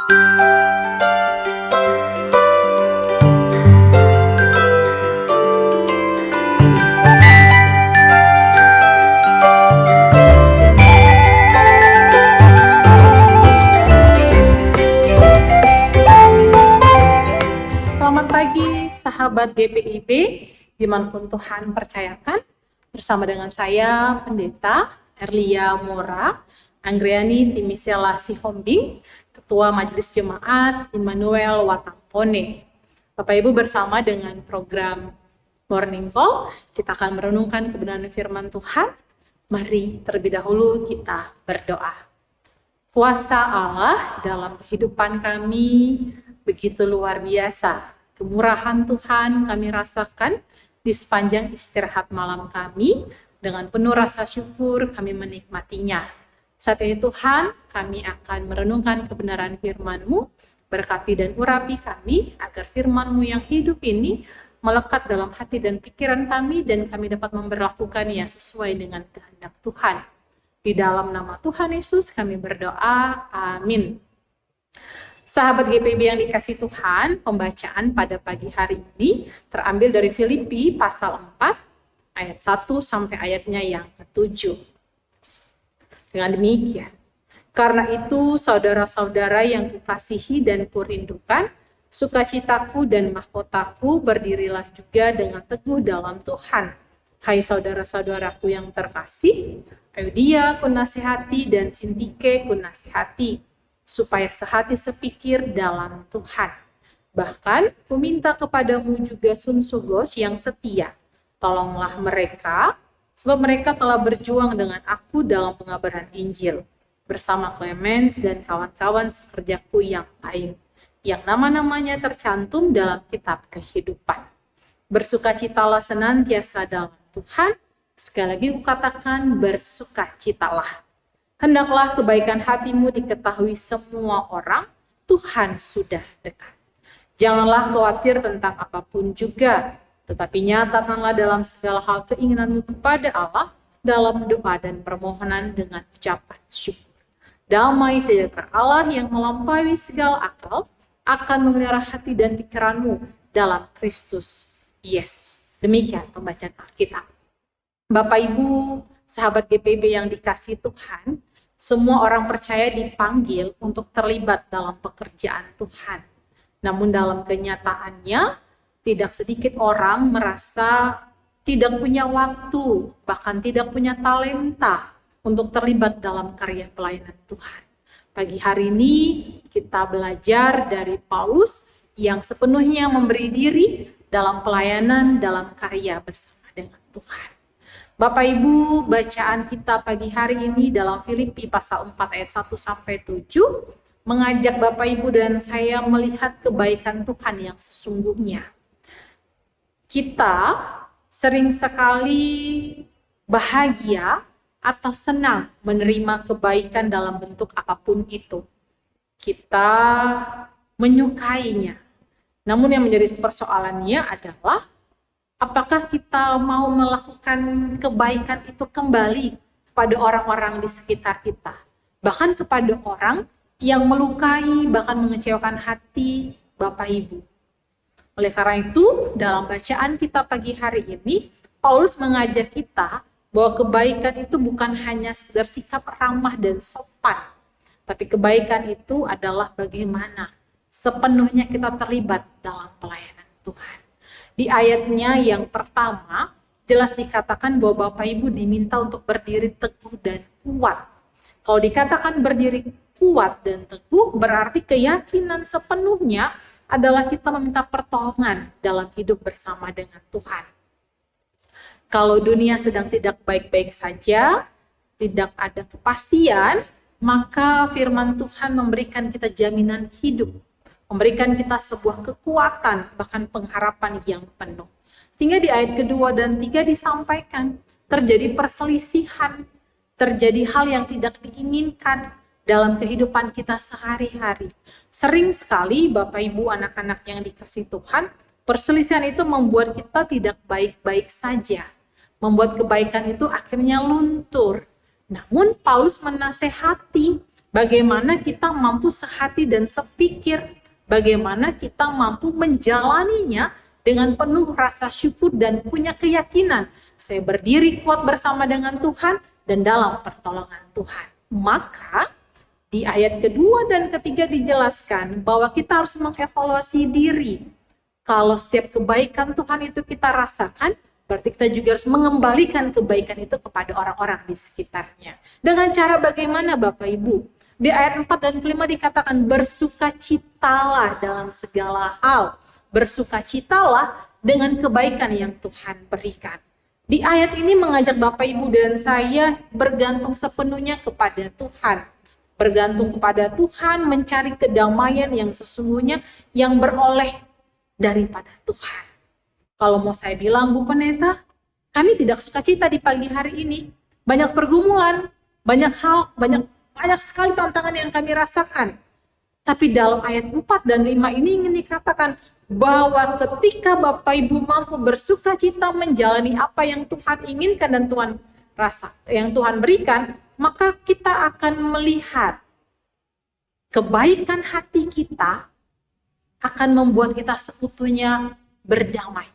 Selamat pagi sahabat GPIB, dimanapun Tuhan percayakan. Bersama dengan saya Pendeta Erlia Mora Anggriani Timisela Sihombing, Ketua Majelis Jemaat Immanuel Watampone. Bapak Ibu, bersama dengan program Morning Call, kita akan merenungkan kebenaran firman Tuhan. Mari terlebih dahulu kita berdoa. Kuasa Allah dalam kehidupan kami begitu luar biasa. Kemurahan Tuhan kami rasakan di sepanjang istirahat malam kami. Dengan penuh rasa syukur kami menikmatinya. Saat ini Tuhan, kami akan merenungkan kebenaran firman-Mu. Berkati dan urapi kami agar firman-Mu yang hidup ini melekat dalam hati dan pikiran kami, dan kami dapat memberlakukannya sesuai dengan kehendak Tuhan. Di dalam nama Tuhan Yesus kami berdoa, amin. Sahabat GPIB yang dikasihi Tuhan, pembacaan pada pagi hari ini terambil dari Filipi pasal 4 ayat 1 sampai ayatnya yang ke-7. Dengan demikian, karena itu saudara-saudara yang kukasihi dan kurindukan, sukacitaku dan mahkotaku, berdirilah juga dengan teguh dalam Tuhan. Hai saudara-saudaraku yang terkasih, Eudia kunasihati dan Sintike kunasihati, supaya sehati sepikir dalam Tuhan. Bahkan kuminta kepadamu juga Sunsugos yang setia. Tolonglah mereka, sebab mereka telah berjuang dengan aku dalam pengabaran Injil, bersama Clemens dan kawan-kawan sekerjaku yang lain, yang nama-namanya tercantum dalam kitab kehidupan. Bersukacitalah senantiasa dalam Tuhan. Sekali lagi kukatakan, bersukacitalah. Hendaklah kebaikan hatimu diketahui semua orang, Tuhan sudah dekat. Janganlah khawatir tentang apapun juga, tetapi nyatakanlah dalam segala hal keinginanmu kepada Allah dalam doa dan permohonan dengan ucapan syukur. Damai sejahtera Allah yang melampaui segala akal akan memelihara hati dan pikiranmu dalam Kristus Yesus. Demikian pembacaan Alkitab. Bapak Ibu, sahabat GPIB yang dikasihi Tuhan, semua orang percaya dipanggil untuk terlibat dalam pekerjaan Tuhan. Namun dalam kenyataannya, tidak sedikit orang merasa tidak punya waktu, bahkan tidak punya talenta untuk terlibat dalam karya pelayanan Tuhan. Pagi hari ini kita belajar dari Paulus yang sepenuhnya memberi diri dalam pelayanan, dalam karya bersama dengan Tuhan. Bapak Ibu, bacaan kita pagi hari ini dalam Filipi pasal 4 ayat 1 sampai 7 mengajak Bapak Ibu dan saya melihat kebaikan Tuhan yang sesungguhnya. Kita sering sekali bahagia atau senang menerima kebaikan dalam bentuk apapun itu. Kita menyukainya. Namun yang menjadi persoalannya adalah apakah kita mau melakukan kebaikan itu kembali kepada orang-orang di sekitar kita. Bahkan kepada orang yang melukai, bahkan mengecewakan hati Bapak Ibu. Oleh karena itu, dalam bacaan kita pagi hari ini, Paulus mengajak kita bahwa kebaikan itu bukan hanya sekedar sikap ramah dan sopan, tapi kebaikan itu adalah bagaimana sepenuhnya kita terlibat dalam pelayanan Tuhan. Di ayatnya yang pertama, jelas dikatakan bahwa Bapak Ibu diminta untuk berdiri teguh dan kuat. Kalau dikatakan berdiri kuat dan teguh, berarti keyakinan sepenuhnya adalah kita meminta pertolongan dalam hidup bersama dengan Tuhan. Kalau dunia sedang tidak baik-baik saja, tidak ada kepastian, maka firman Tuhan memberikan kita jaminan hidup, memberikan kita sebuah kekuatan, bahkan pengharapan yang penuh. Sehingga di ayat kedua dan 3 disampaikan, terjadi perselisihan, terjadi hal yang tidak diinginkan dalam kehidupan kita sehari-hari. Sering sekali Bapak Ibu anak-anak yang dikasihi Tuhan, perselisihan itu membuat kita tidak baik-baik saja. Membuat kebaikan itu akhirnya luntur. Namun Paulus menasehati bagaimana kita mampu sehati dan sepikir, bagaimana kita mampu menjalaninya dengan penuh rasa syukur dan punya keyakinan. Saya berdiri kuat bersama dengan Tuhan dan dalam pertolongan Tuhan. Maka di ayat kedua dan ketiga dijelaskan bahwa kita harus mengevaluasi diri. Kalau setiap kebaikan Tuhan itu kita rasakan, berarti kita juga harus mengembalikan kebaikan itu kepada orang-orang di sekitarnya. Dengan cara bagaimana Bapak Ibu? Di ayat 4 dan 5 dikatakan bersukacitalah dalam segala hal. Bersukacitalah dengan kebaikan yang Tuhan berikan. Di ayat ini mengajak Bapak Ibu dan saya bergantung sepenuhnya kepada Tuhan. Bergantung kepada Tuhan, mencari kedamaian yang sesungguhnya yang beroleh daripada Tuhan. Kalau mau saya bilang, Bu Pendeta, kami tidak sukacita di pagi hari ini. Banyak pergumulan, banyak hal, banyak sekali tantangan yang kami rasakan. Tapi dalam ayat 4 dan 5 ini ingin dikatakan bahwa ketika Bapak Ibu mampu bersukacita menjalani apa yang Tuhan inginkan dan Tuhan yang Tuhan berikan, maka kita akan melihat kebaikan hati kita akan membuat kita seutuhnya berdamai.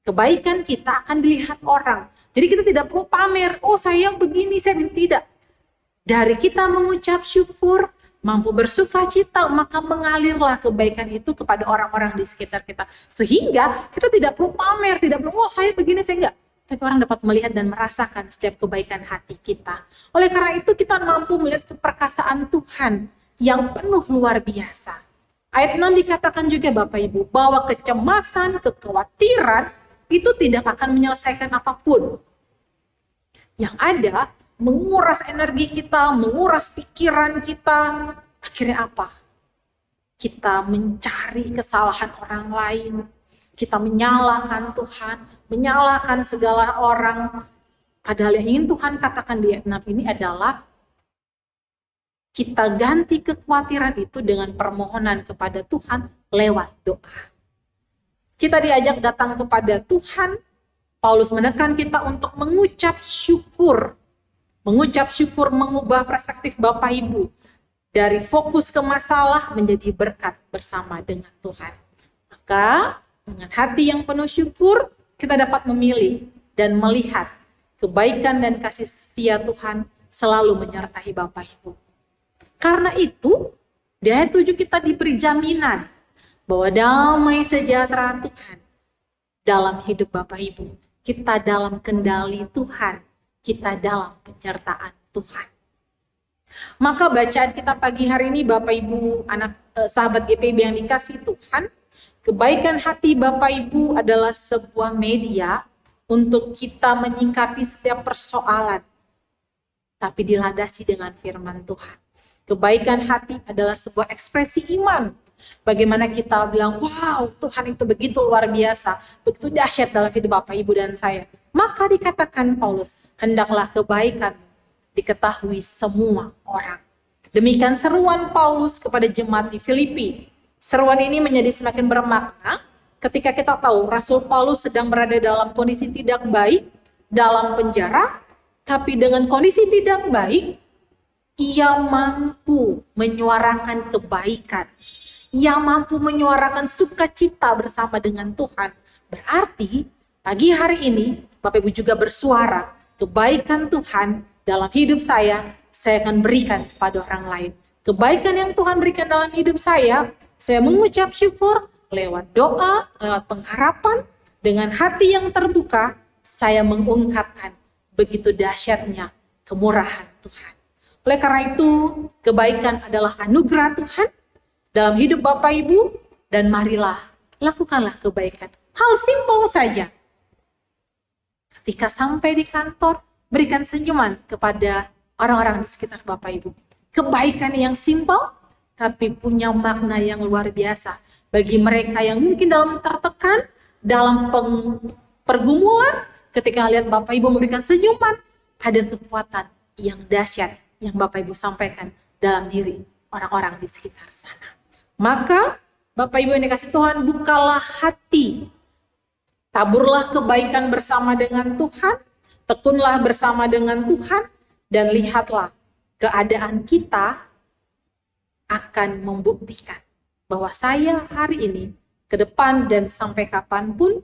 Kebaikan kita akan dilihat orang. Jadi kita tidak perlu pamer, oh saya begini, saya tidak. Dari kita mengucap syukur, mampu bersukacita, maka mengalirlah kebaikan itu kepada orang-orang di sekitar kita. Sehingga kita tidak perlu pamer, tidak perlu, oh saya begini, saya enggak. Tapi orang dapat melihat dan merasakan setiap kebaikan hati kita. Oleh karena itu kita mampu melihat keperkasaan Tuhan yang penuh luar biasa. Ayat 6 dikatakan juga Bapak Ibu, bahwa kecemasan, kekhawatiran itu tidak akan menyelesaikan apapun. Yang ada, menguras energi kita, menguras pikiran kita. Akhirnya apa? Kita mencari kesalahan orang lain. Kita menyalahkan Tuhan, menyalahkan segala orang. Padahal yang ingin Tuhan katakan di ayat 6 ini adalah kita ganti kekhawatiran itu dengan permohonan kepada Tuhan lewat doa. Kita diajak datang kepada Tuhan. Paulus menekan kita untuk mengucap syukur. Mengucap syukur mengubah perspektif Bapak Ibu. Dari fokus ke masalah menjadi berkat bersama dengan Tuhan. Maka dengan hati yang penuh syukur, kita dapat memilih dan melihat kebaikan dan kasih setia Tuhan selalu menyertai Bapak Ibu. Karena itu, di ayat 7 kita diberi jaminan bahwa damai sejahtera Tuhan dalam hidup Bapak Ibu. Kita dalam kendali Tuhan, kita dalam penyertaan Tuhan. Maka bacaan kita pagi hari ini Bapak Ibu, sahabat GPIB yang dikasihi Tuhan, kebaikan hati Bapak Ibu adalah sebuah media untuk kita menyikapi setiap persoalan, tapi dilandasi dengan firman Tuhan. Kebaikan hati adalah sebuah ekspresi iman. Bagaimana kita bilang, wow, Tuhan itu begitu luar biasa, begitu dahsyat dalam hidup Bapak, Ibu, dan saya. Maka dikatakan Paulus, hendaklah kebaikan diketahui semua orang. Demikian seruan Paulus kepada jemaat di Filipi. Seruan ini menjadi semakin bermakna ketika kita tahu Rasul Paulus sedang berada dalam kondisi tidak baik, dalam penjara, tapi dengan kondisi tidak baik, ia mampu menyuarakan kebaikan. Ia mampu menyuarakan sukacita bersama dengan Tuhan. Berarti pagi hari ini Bapak Ibu juga bersuara, kebaikan Tuhan dalam hidup saya akan berikan kepada orang lain. Kebaikan yang Tuhan berikan dalam hidup saya mengucap syukur lewat doa, lewat pengharapan, dengan hati yang terbuka, saya mengungkapkan begitu dahsyatnya kemurahan Tuhan. Oleh karena itu, kebaikan adalah anugerah Tuhan dalam hidup Bapak Ibu, dan marilah lakukanlah kebaikan. Hal simpel saja. Ketika sampai di kantor, berikan senyuman kepada orang-orang di sekitar Bapak Ibu. Kebaikan yang simpel, tapi punya makna yang luar biasa. Bagi mereka yang mungkin dalam tertekan, dalam pergumulan, ketika lihat Bapak Ibu memberikan senyuman, ada kekuatan yang dahsyat yang Bapak Ibu sampaikan dalam diri orang-orang di sekitar sana. Maka Bapak Ibu yang dikasih Tuhan, bukalah hati. Taburlah kebaikan bersama dengan Tuhan, tekunlah bersama dengan Tuhan, dan lihatlah keadaan kita akan membuktikan bahwa saya hari ini, ke depan dan sampai kapanpun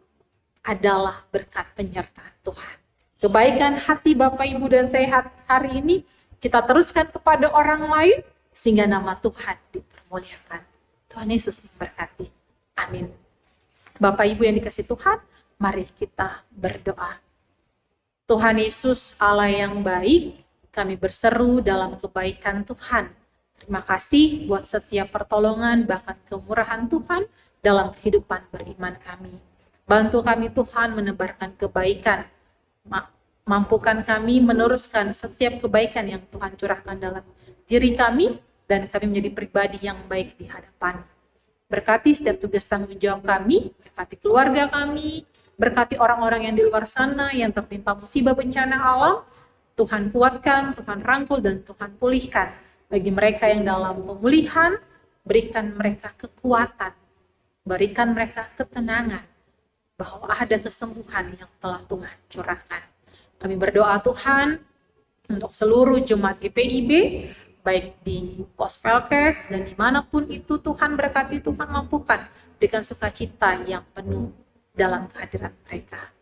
adalah berkat penyertaan Tuhan. Kebaikan hati Bapak, Ibu, dan saya hari ini kita teruskan kepada orang lain sehingga nama Tuhan dipermuliakan. Tuhan Yesus memberkati. Amin. Bapak, Ibu yang dikasihi Tuhan, mari kita berdoa. Tuhan Yesus, Allah yang baik, kami berseru dalam kebaikan Tuhan. Terima kasih buat setiap pertolongan bahkan kemurahan Tuhan dalam kehidupan beriman kami. Bantu kami Tuhan menebarkan kebaikan. Mampukan kami meneruskan setiap kebaikan yang Tuhan curahkan dalam diri kami dan kami menjadi pribadi yang baik di hadapan. Berkati setiap tugas tanggung jawab kami, berkati keluarga kami, berkati orang-orang yang di luar sana yang tertimpa musibah bencana alam. Tuhan kuatkan, Tuhan rangkul, dan Tuhan pulihkan. Bagi mereka yang dalam pemulihan, berikan mereka kekuatan, berikan mereka ketenangan, bahwa ada kesembuhan yang telah Tuhan curahkan. Kami berdoa Tuhan untuk seluruh jemaat GPIB, baik di pos Pelkes dan dimanapun itu Tuhan berkati, Tuhan mampukan, berikan sukacita yang penuh dalam kehadiran mereka.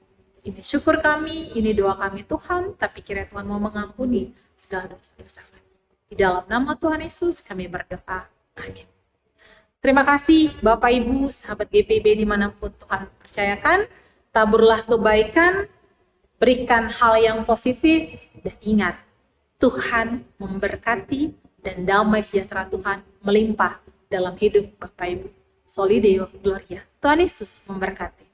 Ini syukur kami, ini doa kami Tuhan, tapi kiranya Tuhan mau mengampuni segala dosa-dosa kami. Di dalam nama Tuhan Yesus kami berdoa. Amin. Terima kasih Bapak, Ibu, sahabat GPIB dimanapun Tuhan percayakan. Taburlah kebaikan, berikan hal yang positif, dan ingat, Tuhan memberkati dan damai sejahtera Tuhan melimpah dalam hidup Bapak, Ibu. Soli Deo Gloria. Tuhan Yesus memberkati.